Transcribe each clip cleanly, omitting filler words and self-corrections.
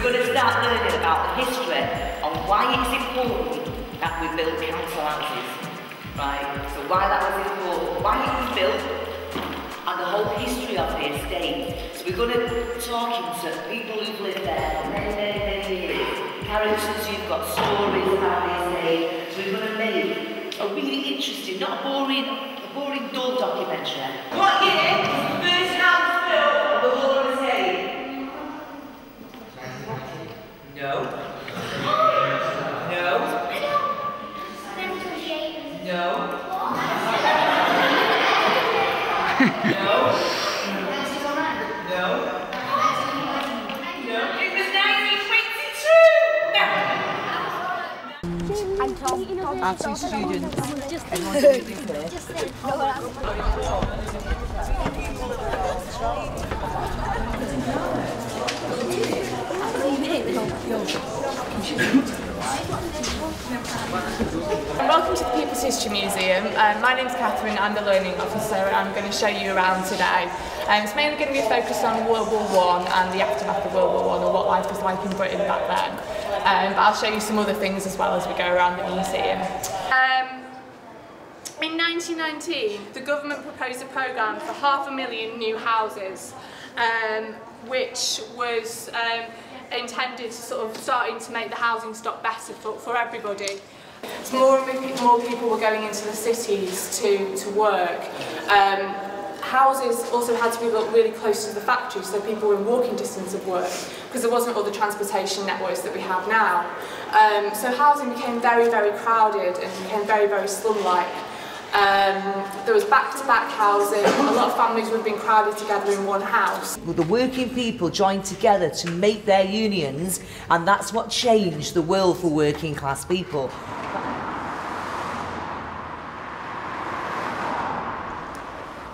we're going to start learning about the history on why it's important that we build council houses, right? So why that was important, why it was built, and the whole history of the estate. So we're going to talk into people who've lived there for many, many, many years, characters who've got stories about the estate. So we're going to make a really interesting, not a boring dull documentary. What year was the first house built on the whole estate? No. No. No. No. No. No. It was 1922. I'm Tom. Our two students. Everyone's moving there. Welcome to the People's History Museum. My name's Catherine, I'm the Learning Officer, and I'm going to show you around today. It's mainly going to be a focus on World War I and the aftermath of World War I, or what life was like in Britain back then. But I'll show you some other things as well as we go around the museum. In 1919, the government proposed a programme for 500,000 new houses, which was intended to sort of starting to make the housing stock better for everybody. So more people were going into the cities to work. Houses also had to be built really close to the factories, so people were in walking distance of work, because there wasn't all the transportation networks that we have now. So housing became very, very crowded and became very, very slum-like. There was back-to-back housing. A lot of families would have been crowded together in one house. The working people joined together to make their unions, and that's what changed the world for working class people.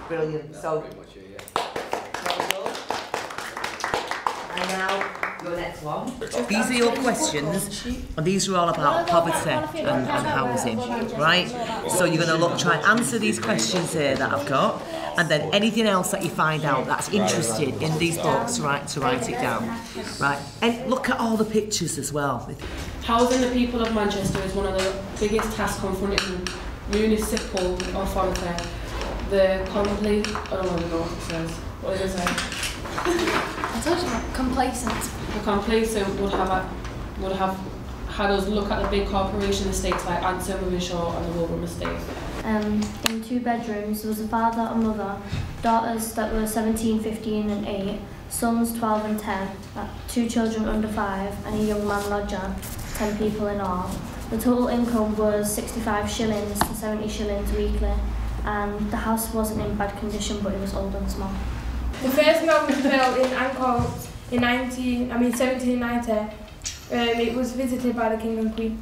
Brilliant. So, and now your next one. These are your questions, and these are all about poverty and housing, right? So you're going to try and answer these questions here that I've got, and then anything else that you find out that's interested in these books, to write it down, right? And look at all the pictures as well. Housing the people of Manchester is one of the biggest tasks confronting municipal authority. The complete, I don't even know what it says. What does it say? I told you, complacent. The complacent would have had us look at the big corporation estates like Anson Shaw and the Wilbraham estate. In 2 bedrooms, there was a father and mother, daughters that were 17, 15 and 8, sons 12 and 10, 2 children under 5 and a young man lodger, 10 people in all. The total income was 65 shillings to 70 shillings weekly, and the house wasn't in bad condition, but it was old and small. The first mill was built in Ancoats in 1790. It was visited by the King and Queen.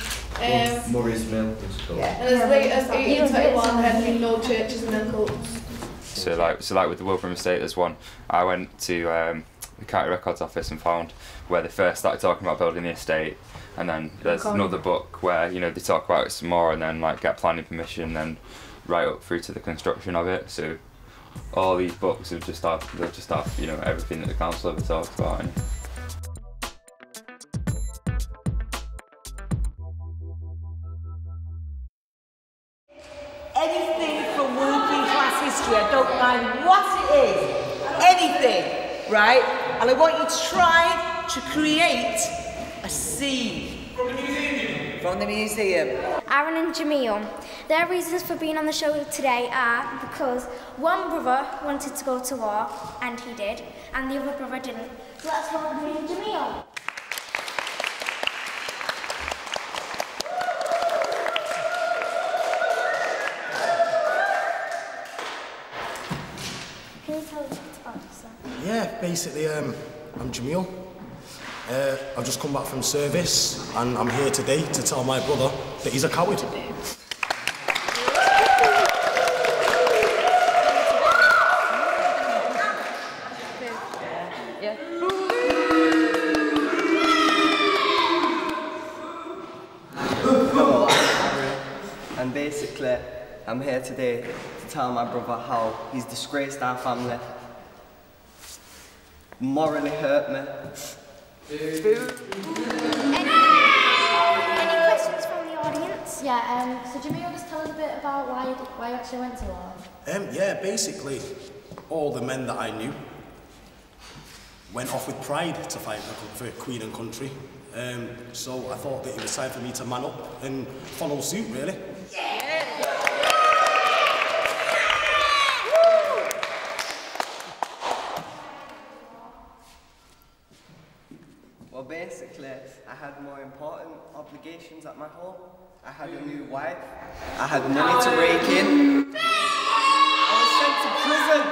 Murray's Mill was called. Yeah. And as late as 1821 there had been no churches in Ancoats. So like with the Wilbraham estate, there's one. I went to the County Records Office and found where they first started talking about building the estate, and then there's another book where they talk about it some more, and then like get planning permission, and right up through to the construction of it. So all these books have just have everything that the council ever talked about. Anything from working class history, I don't mind what it is, anything, right? And I want you to try to create a scene. From the museum. Aaron and Jamil. Their reasons for being on the show today are because one brother wanted to go to war, and he did, and the other brother didn't. So let's welcome Aaron and Jamil. Can you tell us about yourself? Yeah, basically, I'm Jamil. I've just come back from service, and I'm here today to tell my brother that he's a coward. Hello, I'm Aaron, and basically I'm here today to tell my brother how he's disgraced our family, morally hurt me, Any questions from the audience? Yeah, so Jamil, just tell us a bit about why you actually went to war. Yeah, basically, all the men that I knew went off with pride to fight for Queen and country. So I thought that it was time for me to man up and follow suit, really. Well, basically, I had more important obligations at my home. I had a new wife. I had money to rake in. I was sent to prison.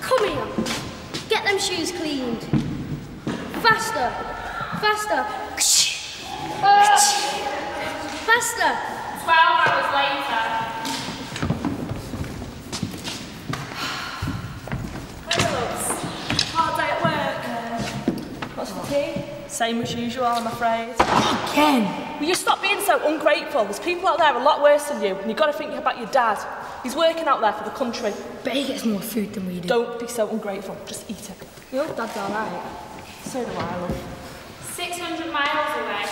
Come here! Get them shoes cleaned. Faster! Faster! Faster! 12 hours later. Hard day at work. What's for tea? Same as usual, I'm afraid. Ken! Will you stop being so ungrateful? There's people out there a lot worse than you, and you've got to think about your dad. He's working out there for the country. But he gets more food than we do. Don't be so ungrateful, just eat it. Your dad's alright. So do I, love. 600 miles away.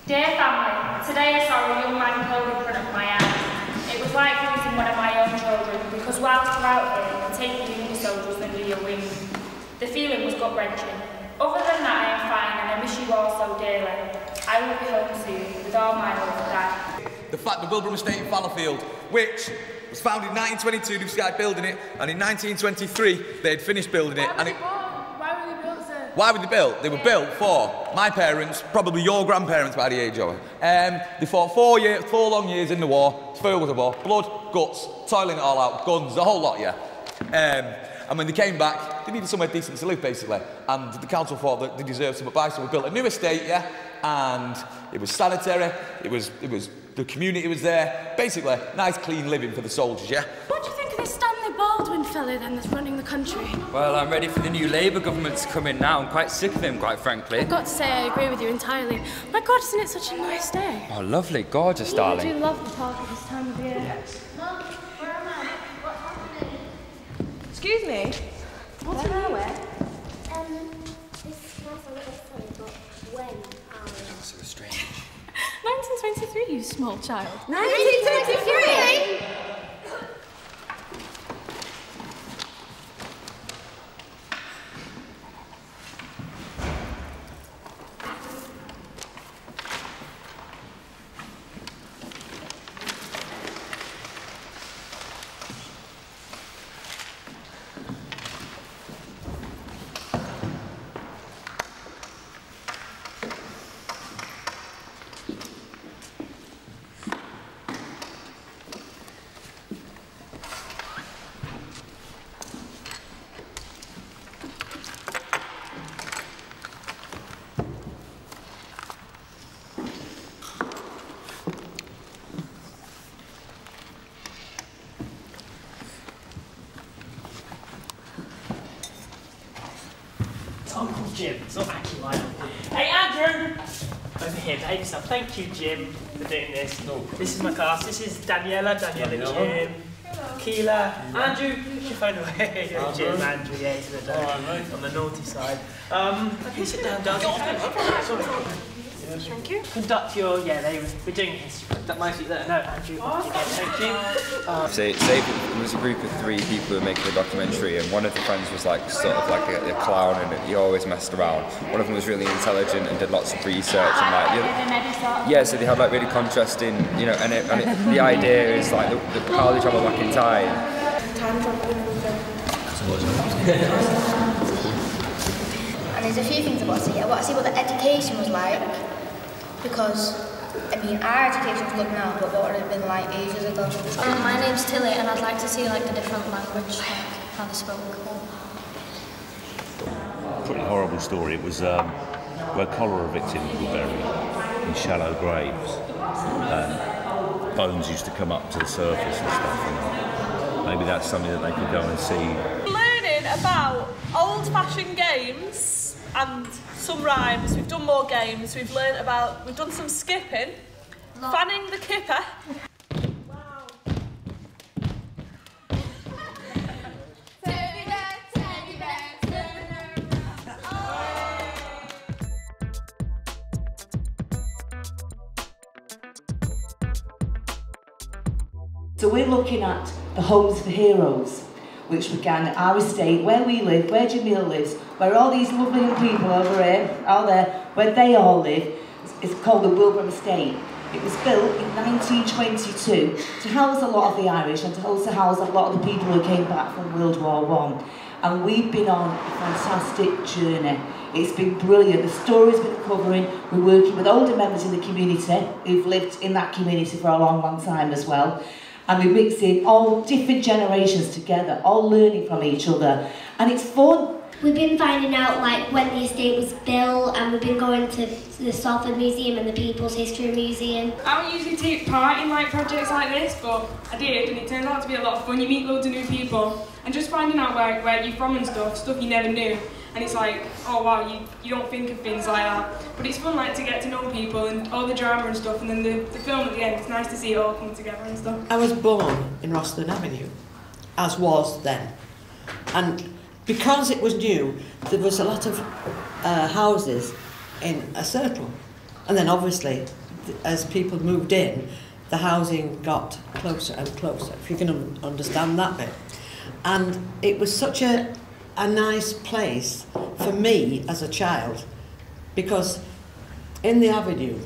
Dear family, today I saw a young man killed in front of my eyes. It was like losing one of my own children, because whilst we're out here, we're taking Union soldiers under your wing. The feeling was gut-wrenching. Other than that, I am fine, and I miss you all so dearly. I will be home soon, with all my love for Dad. The fact that Wilbraham Estate in Fallowfield, which was founded in 1922, they started building it, and in 1923 they had finished building it. Why were they built, sir? Why were they built? They were built for my parents, probably your grandparents by the age of it. They fought 4 long years in the war, Fallowfield was a war, blood, guts, toiling it all out, guns, the whole lot, yeah. And when they came back, they needed somewhere decent to live, basically. And the council thought that they deserved some advice, so we built a new estate, yeah. And it was sanitary, it was the community was there. Basically, nice, clean living for the soldiers, yeah. What do you think of this Stanley Baldwin fellow then that's running the country? Well, I'm ready for the new Labour government to come in now. I'm quite sick of him, quite frankly. I've got to say, I agree with you entirely. My God, isn't it such a nice day? Oh, lovely, gorgeous, darling. I do love the park at this time of year. Yes. Mum, where am I? What's happening? Excuse me? What's an hour? This smells a little funny, but when? So strange. 1923, you small child. 1923? Uncle Jim, it's not actually my uncle. Hey, Andrew! Over here, behave yourself. Thank you, Jim, for doing this. No. This is my class. This is Daniela, Jim, Keela. Andrew, put your phone away. Jim, Andrew, yeah, he's on the naughty side. Okay, sit down, darling. Thank you. Conduct your, we're doing history. Conduct my seat there. No, Andrew, thank you. Say there was a group of 3 people who were making a documentary, and one of the friends was like sort of like a clown, and he always messed around. One of them was really intelligent and did lots of research, and like so they had like really contrasting, and the idea is like how they travel back in time. And there's a few things I want to see. I want to see what the education was like, because, I mean, our education's good now, but what would it have been like ages ago? My name's Tilly, and I'd like to see like the different language, like how they spoke. Pretty horrible story. It was where cholera victims were buried in shallow graves. Bones used to come up to the surface and stuff. And maybe that's something that they could go and see. Learning about old-fashioned games and some rhymes. We've done more games. We've done some skipping, fanning the kipper. So we're looking at the Homes for Heroes, which began at our estate, where we live, where Jamil lives, where all these lovely young people over here, out there, where they all live. It's called the Wilbraham estate. It was built in 1922 to house a lot of the Irish and to also house a lot of the people who came back from World War I. And we've been on a fantastic journey. It's been brilliant. The stories we're covering, we're working with older members in the community who've lived in that community for a long, long time as well. And we're mixing all different generations together, all learning from each other. And it's fun. We've been finding out like when the estate was built, and we've been going to the Salford Museum and the People's History Museum. I don't usually take part in like projects like this, but I did, and it turned out to be a lot of fun. You meet loads of new people, and just finding out where you're from and stuff you never knew. And it's like, oh wow, you don't think of things like that. But it's fun like to get to know people and all the drama and stuff, and then the film at the end, it's nice to see it all come together and stuff. I was born in Rosslyn Avenue, as was then. And because it was new, there was a lot of houses in a circle. And then obviously, as people moved in, the housing got closer and closer, if you can understand that bit. And it was such a nice place for me as a child, because in the avenue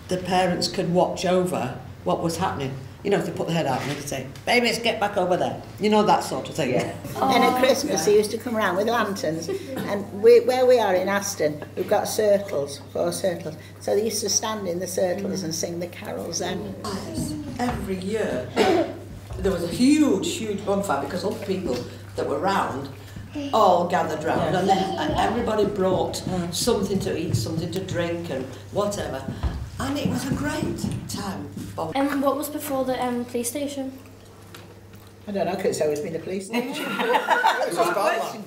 the parents could watch over what was happening. You know, if they put their head out and they could say, babies, get back over there. You know, that sort of thing. Yeah. And at Christmas he used to come around with lanterns, and where we are in Aston, we've got circles, 4 circles, so they used to stand in the circles and sing the carols then. Every year there was a huge bonfire, because all the people that were round all gathered round, and then everybody brought something to eat, something to drink and whatever, and it was a great time. And what was before the police station? I don't know, because it's always been a police station.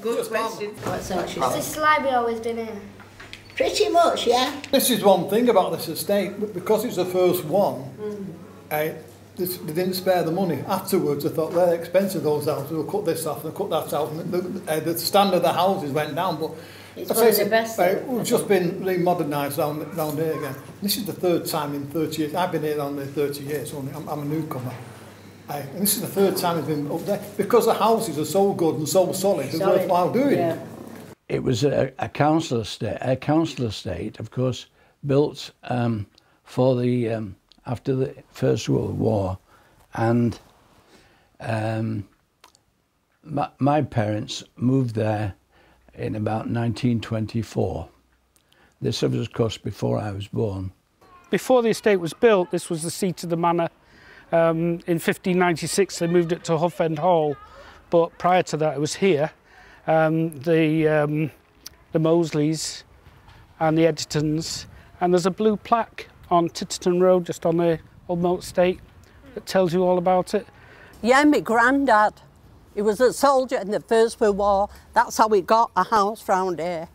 Good question. Has this library always been here? Pretty much, yeah. This is one thing about this estate, because it's the first one, they didn't spare the money. Afterwards, I thought, they're expensive, those houses, we'll cut this off and cut that out. And the standard of the houses went down, but it's one of the best. We've just been remodernised round here again. This is the 3rd time in 30 years. I've been here only 30 years, only. I'm a newcomer. And this is the 3rd time it's been up there, because the houses are so good and so solid, it's worthwhile doing. Yeah. It was a council estate, of course, built for the after the First World War, and my parents moved there in about 1924. This was, of course, before I was born. Before the estate was built, this was the seat of the manor. In 1596, they moved it to Hough End Hall, but prior to that, it was here. The Mosleys and the Edgertons, and there's a blue plaque on Titterton Road, just on the Old Moat Estate, that tells you all about it. Yeah, my granddad, he was a soldier in the First World War. That's how we got a house round here.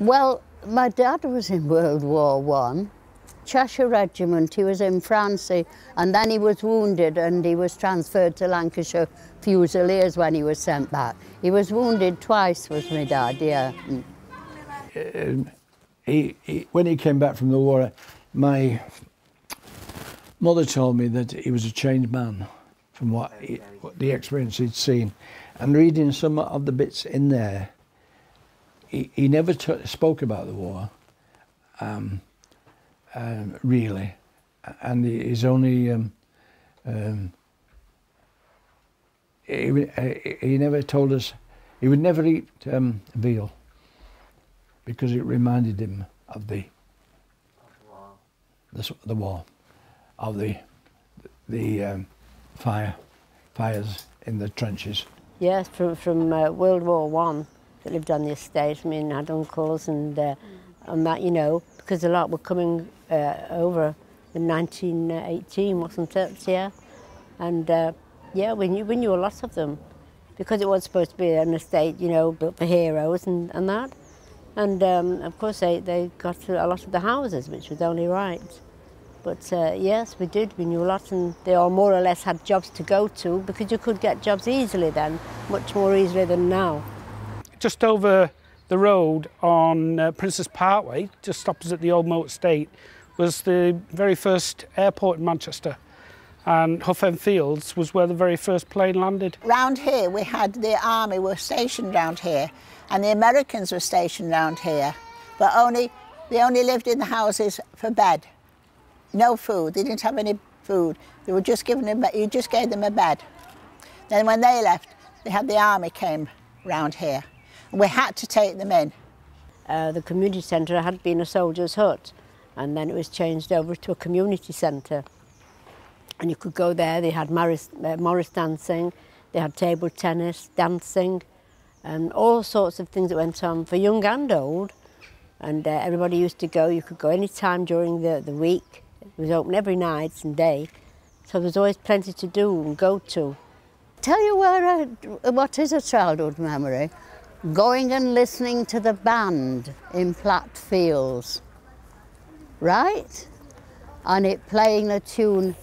Well, my dad was in World War I, Cheshire Regiment. He was in France, and then he was wounded and he was transferred to Lancashire Fusiliers when he was sent back. He was wounded twice, was my dad, yeah. When he came back from the war, my mother told me that he was a changed man from what the experience he'd seen. And reading some of the bits in there, he never spoke about the war, really. And he's only... he never told us... He would never eat veal, because it reminded him of the war, of the fires in the trenches. Yes, from World War I, that lived on the estate. I mean, I had uncles and that, you know, because a lot were coming over in 1918, wasn't it? Yeah, and yeah, we knew a lot of them. because it was supposed to be an estate, you know, built for heroes and that. And of course they got a lot of the houses, which was only right. But yes, we did, we knew a lot, and they all more or less had jobs to go to, because you could get jobs easily then, much more easily than now. Just over the road on Princess Parkway, just opposite the old Moat Estate, was the very first airport in Manchester. And Hough End Fields was where the very first plane landed. Round here we had the army were stationed round here, and the Americans were stationed round here, but they only lived in the houses for bed. No food, they didn't have any food. They were just giving them, you just gave them a bed. Then when they left, they had the army came round here, and we had to take them in. The community centre had been a soldier's hut, and then it was changed over to a community centre. And you could go there, they had Morris dancing, they had table tennis, dancing, and all sorts of things that went on for young and old. And everybody used to go, you could go any time during the week. It was open every night and day, so there was always plenty to do and go to. Tell you what is a childhood memory? Going and listening to the band in Fallowfield, right? And it playing the tune,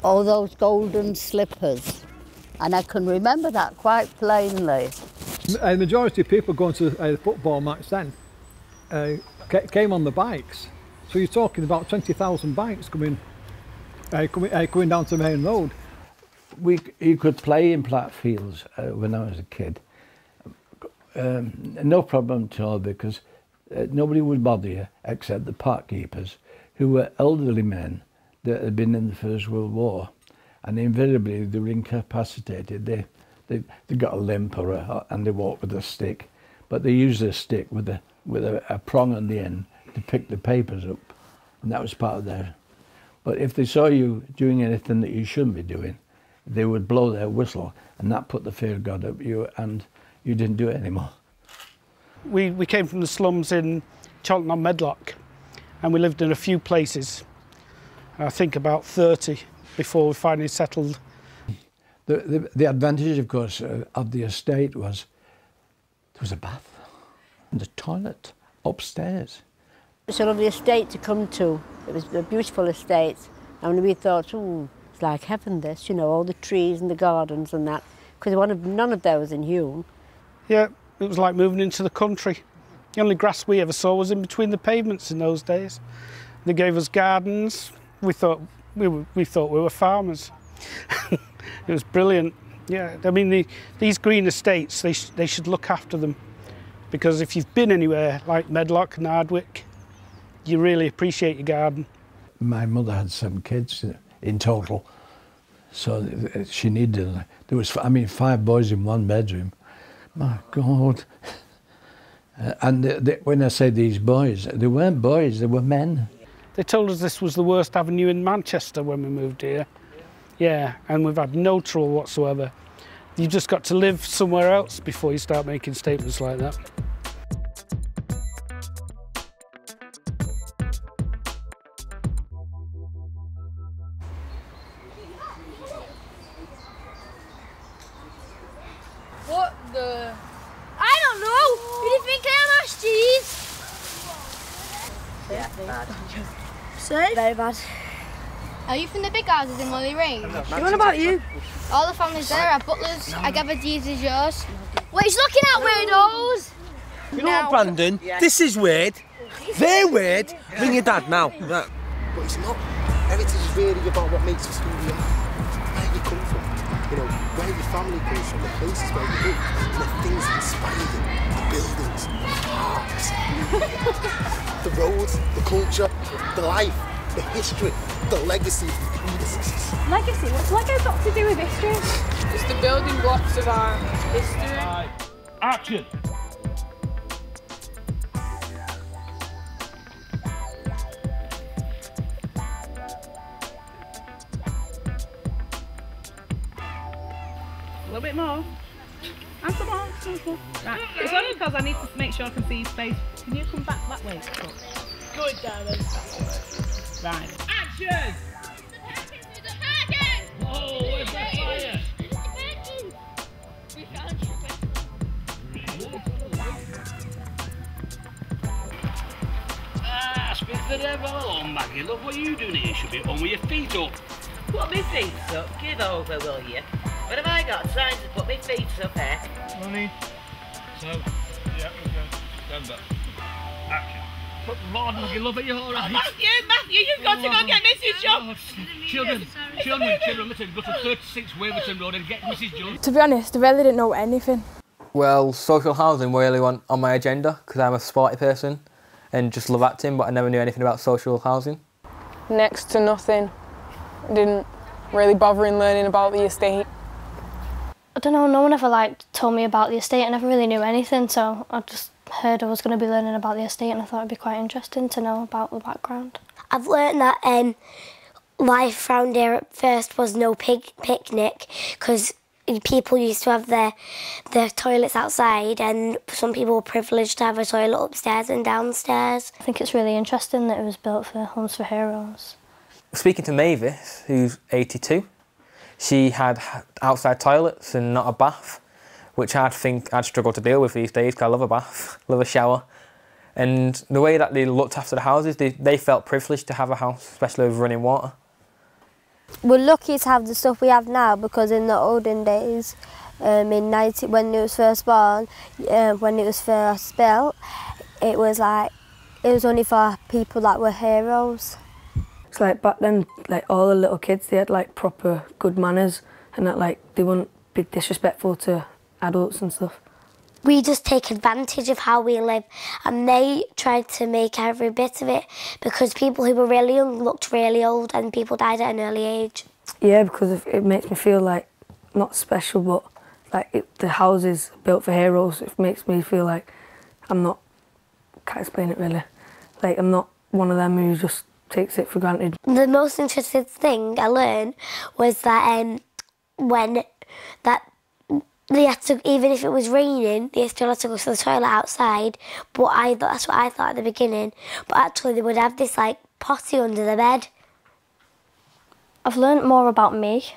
"Oh, Those Golden Slippers." And I can remember that quite plainly. The majority of people going to the football match then came on the bikes. So you're talking about 20,000 bikes coming down to the main road. You could play in Fallowfield when I was a kid. No problem at all, because nobody would bother you except the park keepers, who were elderly men that had been in the First World War, and invariably they were incapacitated. They got a limp and they walked with a stick, but they used a stick with a prong on the end to pick the papers up, and that was part of their. But if they saw you doing anything that you shouldn't be doing, they would blow their whistle, and that put the fear of God up you, and you didn't do it anymore. We came from the slums in Cheltenham-Medlock, and we lived in a few places. I think about 30 before we finally settled. The advantage, of course, of the estate was there was a bath and a toilet upstairs. It's a lovely estate to come to. It was a beautiful estate, and we thought, oh, it's like heaven this, you know, all the trees and the gardens and that, because none of those in Hume. Yeah, it was like moving into the country. The only grass we ever saw was in between the pavements in those days. They gave us gardens. We thought we were farmers. It was brilliant. Yeah, I mean, these green estates, they should look after them, because if you've been anywhere like Medlock and Hardwick, you really appreciate your garden. My mother had 7 kids in total, so she needed. There was, 5 boys in 1 bedroom. My God! And when I say these boys, they weren't boys; they were men. They told us this was the worst avenue in Manchester when we moved here. Yeah, and we've had no trouble whatsoever. You've just got to live somewhere else before you start making statements like that. What the? I don't know! Who do you think I am, Ashties? Yeah, bad. Safe? Very bad. Are you from the big houses in Lolly Range? What about you? All the families there are butlers. I gather these is yours. What he's looking at, weirdos! You know what, Brandon? Yeah. This is weird. They're weird. Ring your dad now. But it's not. Heritage is really about what makes us who we are. Where you come from. You know, where your family comes from, the places where you live, and the things that inspire you. The buildings, the parks, the roads, the culture, the life, the history, the legacy of the predecessors. Legacy? What's Lego got to do with history? It's the building blocks of our history. Action! A little bit more. And some more. Right. It's only because I need to make sure I can see his face. Can you come back that way? Good, darling. Right. Action! Oh, where's that fire? the devil alone, Maggie. Look what you doing here. You should be on with your feet up. Put my feet up, give over, will you? What have I got? Trying to put my feet up here. Money. So, yeah, okay. Stand up. Action. Put Lord, Maggie, love it, you're all right. Matthew, you've got to go get Mrs. John. Children, listen, go to 36 Wilbraham Road and get Mrs. John. To be honest, I really didn't know anything. Well, social housing really went on my agenda because I'm a sporty person and just love acting, but I never knew anything about social housing. Next to nothing. Didn't really bother in learning about the estate. I don't know, no one ever told me about the estate. I never really knew anything, so I just heard I was going to be learning about the estate and I thought it'd be quite interesting to know about the background. I've learned that life around here at first was no picnic because people used to have their toilets outside and some people were privileged to have a toilet upstairs and downstairs. I think it's really interesting that it was built for Homes for Heroes. Speaking to Mavis, who's 82, she had outside toilets and not a bath, which I'd think I'd struggle to deal with these days because I love a bath, love a shower. And the way that they looked after the houses, they felt privileged to have a house, especially with running water. We're lucky to have the stuff we have now because in the olden days, when it was first born, when it was first built, it was only for people that were heroes. It's back then, all the little kids, they had proper good manners and that they weren't be disrespectful to adults and stuff. We just take advantage of how we live and they tried to make every bit of it because people who were really young looked really old and people died at an early age. Yeah, because it makes me feel not special, but the houses built for heroes, it makes me feel I'm not, can't explain it really, I'm not one of them who just takes it for granted. The most interesting thing I learned was that they had to, even if it was raining, they still had to go to the toilet outside. But that's what I thought at the beginning. But actually they would have this potty under the bed. I've learnt more about me.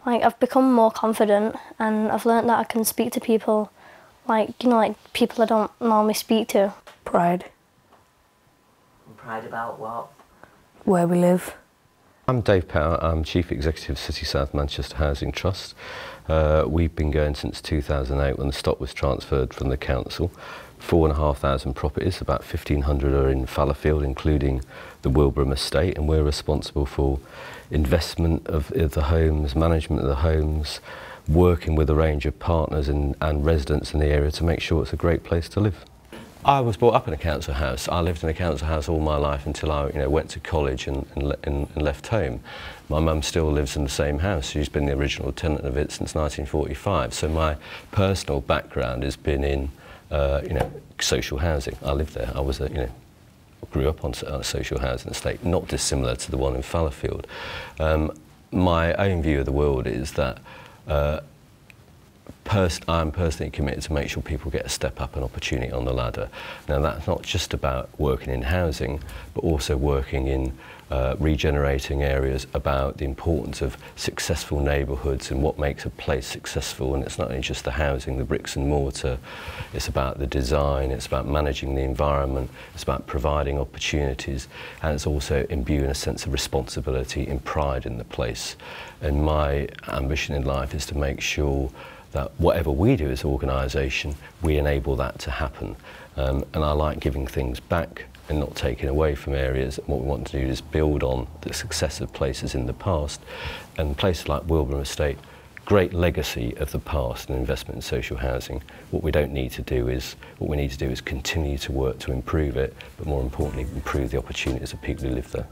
I've become more confident and I've learnt that I can speak to people people I don't normally speak to. Pride. Pride about what? Where we live. I'm Dave Power, I'm Chief Executive of City South Manchester Housing Trust. We've been going since 2008 when the stock was transferred from the council. 4,500 properties, about 1,500 are in Fallowfield, including the Wilbraham estate, and we're responsible for investment of the homes, management of the homes, working with a range of partners and residents in the area to make sure it's a great place to live. I was brought up in a council house. I lived in a council house all my life until I went to college and left home. My mum still lives in the same house. She's been the original tenant of it since 1945. So my personal background has been in social housing. I lived there. I was grew up on a social housing estate, not dissimilar to the one in Fallowfield. My own view of the world is that I'm personally committed to make sure people get a step up, an opportunity on the ladder. Now that's not just about working in housing, but also working in regenerating areas, about the importance of successful neighbourhoods and what makes a place successful. And it's not only just the housing, the bricks and mortar, it's about the design, it's about managing the environment, it's about providing opportunities, and it's also imbuing a sense of responsibility and pride in the place. And my ambition in life is to make sure that whatever we do as an organisation, we enable that to happen. And I like giving things back and not taking away from areas. And what we want to do is build on the success of places in the past. And places like Wilbraham Estate, great legacy of the past and investment in social housing. What we need to do is continue to work to improve it, but more importantly, improve the opportunities of people who live there.